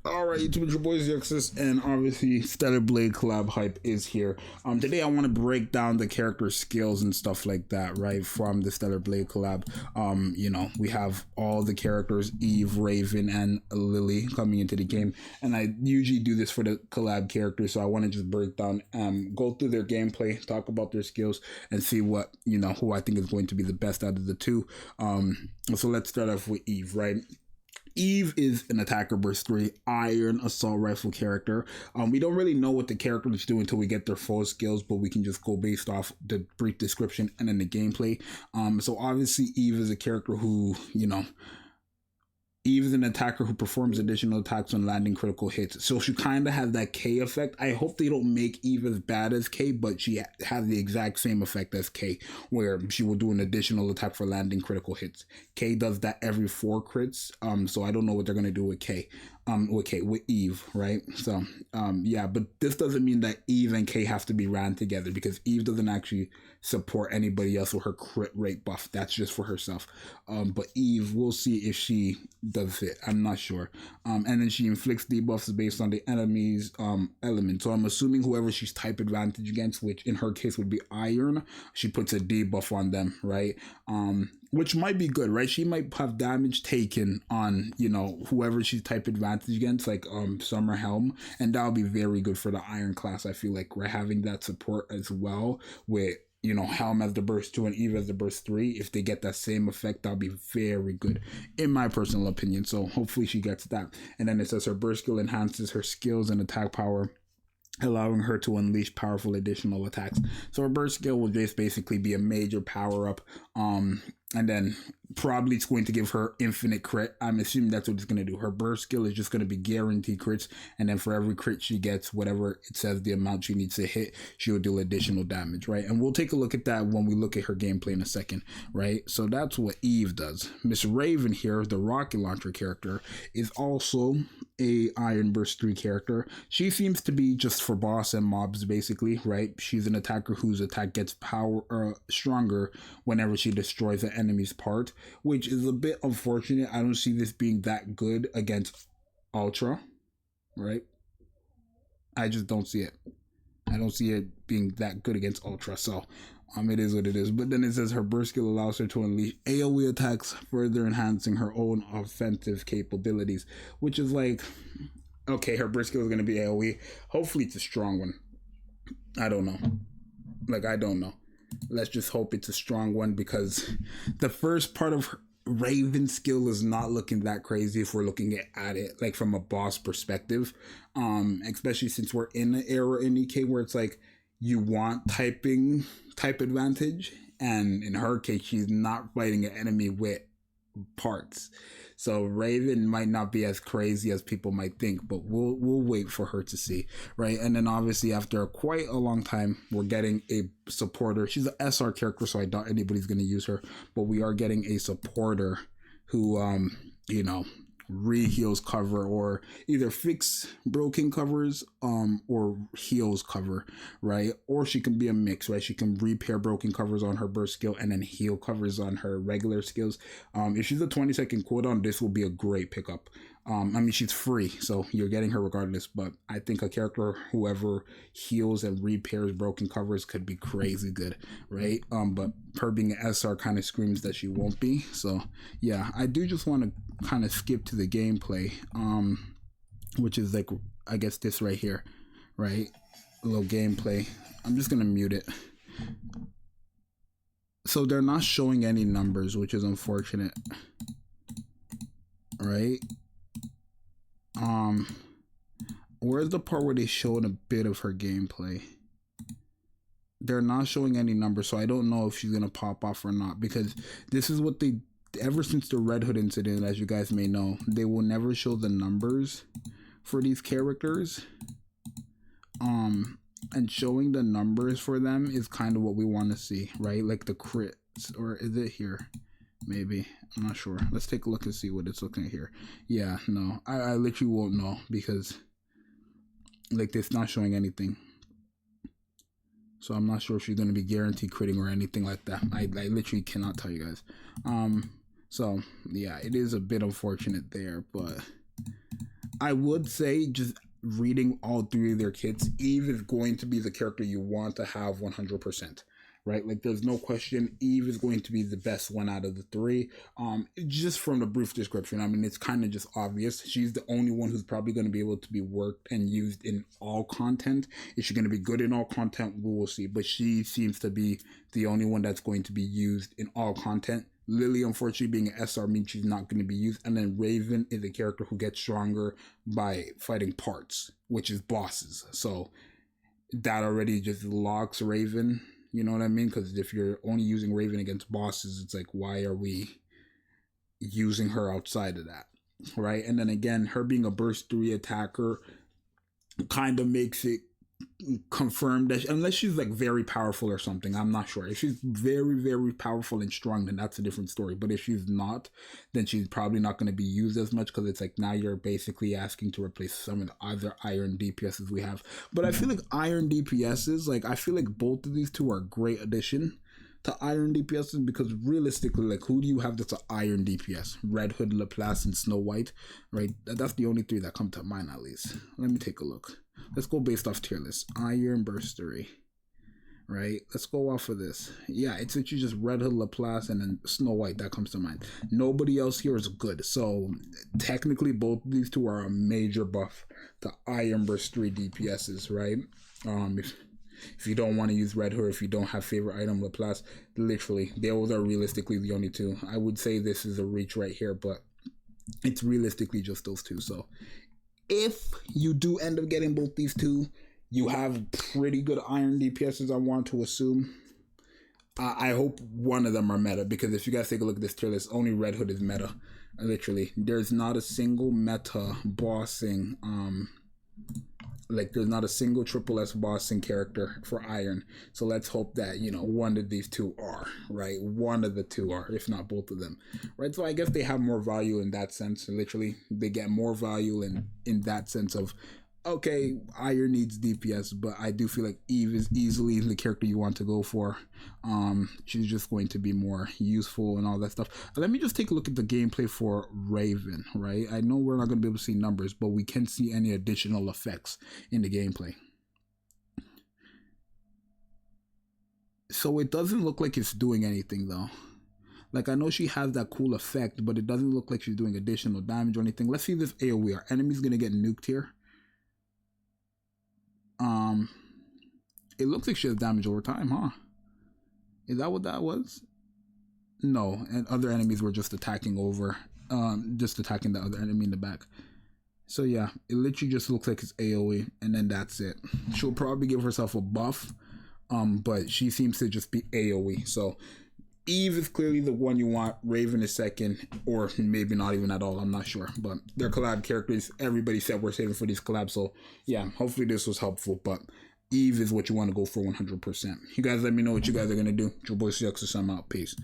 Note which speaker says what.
Speaker 1: Alright, YouTube, it's your boy Zxous, and obviously Stellar Blade collab hype is here. Today I want to break down the character skills and stuff like that, right, from the Stellar Blade collab. We have all the characters, Eve, Raven, and Lily coming into the game, and I usually do this for the collab characters, so I want to just break down, go through their gameplay, talk about their skills, and see what, who I think is going to be the best out of the two. So let's start off with Eve, right? Eve is an attacker burst 3 iron assault rifle character. We don't really know what the character is doing until we get their full skills, but we can just go based off the brief description and then the gameplay. So obviously Eve is a character who, Eve is an attacker who performs additional attacks when landing critical hits. So she kind of has that K effect. I hope they don't make Eve as bad as K, but she has the exact same effect as K, where she will do an additional attack for landing critical hits. K does that every 4 crits. So I don't know what they're going to do with K. With Eve, right? So, yeah, but this doesn't mean that Eve and K have to be ran together, because Eve doesn't actually support anybody else with her crit rate buff. That's just for herself. But Eve, we'll see if she does it. I'm not sure. And then she inflicts debuffs based on the enemy's element. So I'm assuming whoever she's type advantage against, which in her case would be iron, she puts a debuff on them, right? Which might be good, right? She might have damage taken on, whoever she's type advantage against, like Summer Helm, and that'll be very good for the Iron class. I feel like we're having that support as well with, Helm as the burst 2 and Eve as the burst 3. If they get that same effect, that'll be very good, in my personal opinion. So hopefully she gets that. And then it says her burst skill enhances her skills and attack power, allowing her to unleash powerful additional attacks. So her burst skill will just basically be a major power up, and then probably it's going to give her infinite crit. I'm assuming that's what it's going to do. Her burst skill is just going to be guaranteed crits, and then for every crit she gets, whatever it says the amount she needs to hit, she'll do additional damage, right? And we'll take a look at that when we look at her gameplay in a second, right? So that's what Eve does. Miss Raven here, the rocket launcher character, is also a Iron Burst 3 character. She seems to be just for boss and mobs, basically, right? She's an attacker whose attack gets stronger whenever she destroys an enemy's part, which is a bit unfortunate. I don't see this being that good against Ultra, right? I just don't see it. I don't see it being that good against Ultra, so it is what it is. But then it says her burst skill allows her to unleash AoE attacks, further enhancing her own offensive capabilities, which is like, okay, her burst skill is going to be AoE. Hopefully it's a strong one. I don't know. I don't know. Let's just hope it's a strong one, because the first part of Raven's skill is not looking that crazy if we're looking at it like from a boss perspective, especially since we're in an era in Nikke where it's like you want type advantage, and in her case she's not fighting an enemy with parts, so Raven might not be as crazy as people might think, but we'll wait for her to see, right? And then obviously after quite a long time we're getting a supporter. She's an SR character, so I doubt anybody's going to use her, but we are getting a supporter who re-heals cover, or either fix broken covers or heals cover, right? Or she can be a mix, right? She can repair broken covers on her burst skill and then heal covers on her regular skills. If she's a 20-second cooldown, this will be a great pickup. She's free, so you're getting her regardless, but I think a character whoever heals and repairs broken covers could be crazy good, right? But her being an SR kind of screams that she won't be. So yeah, I do just want to kind of skip to the gameplay, which is like, I guess this right here, right? A little gameplay. I'm just gonna mute it. So they're not showing any numbers, which is unfortunate, right? Where's the part where they showed a bit of her gameplay? They're not showing any numbers, so I don't know if she's gonna pop off or not, because this is what they, ever since the Red Hood incident, as you guys may know, they will never show the numbers for these characters. And showing the numbers for them is kind of what we want to see, right? Like the crits, or is it here? Maybe, I'm not sure. Let's take a look and see what it's looking at here. Yeah, no, I literally won't know, because like it's not showing anything. So I'm not sure if she's going to be guaranteed critting or anything like that. I literally cannot tell you guys. So yeah, it is a bit unfortunate there, but I would say, just reading all three of their kits, Eve is going to be the character you want to have 100%. Right, like there's no question Eve is going to be the best one out of the three. Just from the brief description, I mean, it's kind of just obvious. She's the only one who's probably going to be able to be worked and used in all content. Is she going to be good in all content? We will see. But she seems to be the only one that's going to be used in all content. Lily, unfortunately, being an SR means she's not going to be used. And then Raven is a character who gets stronger by fighting parts, which is bosses. So that already just locks Raven. You know what I mean? Because if you're only using Raven against bosses, it's like, why are we using her outside of that? Right? And then again, her being a burst 3 attacker kind of makes it confirmed that, unless she's like very powerful or something, I'm not sure. If she's very, very powerful and strong, then that's a different story. But if she's not, then she's probably not going to be used as much, because it's like now you're basically asking to replace some of the other iron DPSs we have. But I feel like iron DPSs, like I feel like both of these two are a great addition to iron DPSs, because realistically, like, who do you have that's an iron DPS? Red Hood, Laplace, and Snow White, right? That's the only three that come to mind, at least. Let me take a look. Let's go based off tier list. Iron Burstery, right? Let's go off of this. Yeah, it's literally just Red Hood, Laplace, and then Snow White that comes to mind. Nobody else here is good. So technically, both of these two are a major buff to Iron Burstery DPSs, right? If you don't want to use Red Hood, if you don't have favorite item Laplace, literally, those are realistically the only two. I would say this is a reach right here, but it's realistically just those two. So if you do end up getting both these two, you have pretty good iron DPSs, I want to assume. I hope one of them are meta, because if you guys take a look at this tier list, only Red Hood is meta. Literally, there's not a single meta bossing like there's not a single triple S bossing character for iron. So let's hope that, you know, one of these two are, right? One of the two are, if not both of them, right? So I guess they have more value in that sense. Literally, they get more value in that sense of, okay, iron needs DPS, but I do feel like Eve is easily the character you want to go for. She's just going to be more useful and all that stuff. Let me just take a look at the gameplay for Raven, right? I know we're not going to be able to see numbers, but we can see any additional effects in the gameplay. So it doesn't look like it's doing anything though. Like, I know she has that cool effect, but it doesn't look like she's doing additional damage or anything. Let's see this AoE. Our enemy's going to get nuked here. It looks like she has damage over time, huh? Is that what that was? No, and other enemies were just attacking over, just attacking the other enemy in the back. So yeah, it literally just looks like it's AoE, and then that's it. She'll probably give herself a buff, but she seems to just be AoE. So Eve is clearly the one you want. Raven is second, or maybe not even at all. I'm not sure. But they're collab characters. Everybody said we're saving for these collabs. So yeah, hopefully this was helpful. But Eve is what you want to go for 100%. You guys let me know what you guys are going to do. It's your boy Zxous. I'm out. Peace.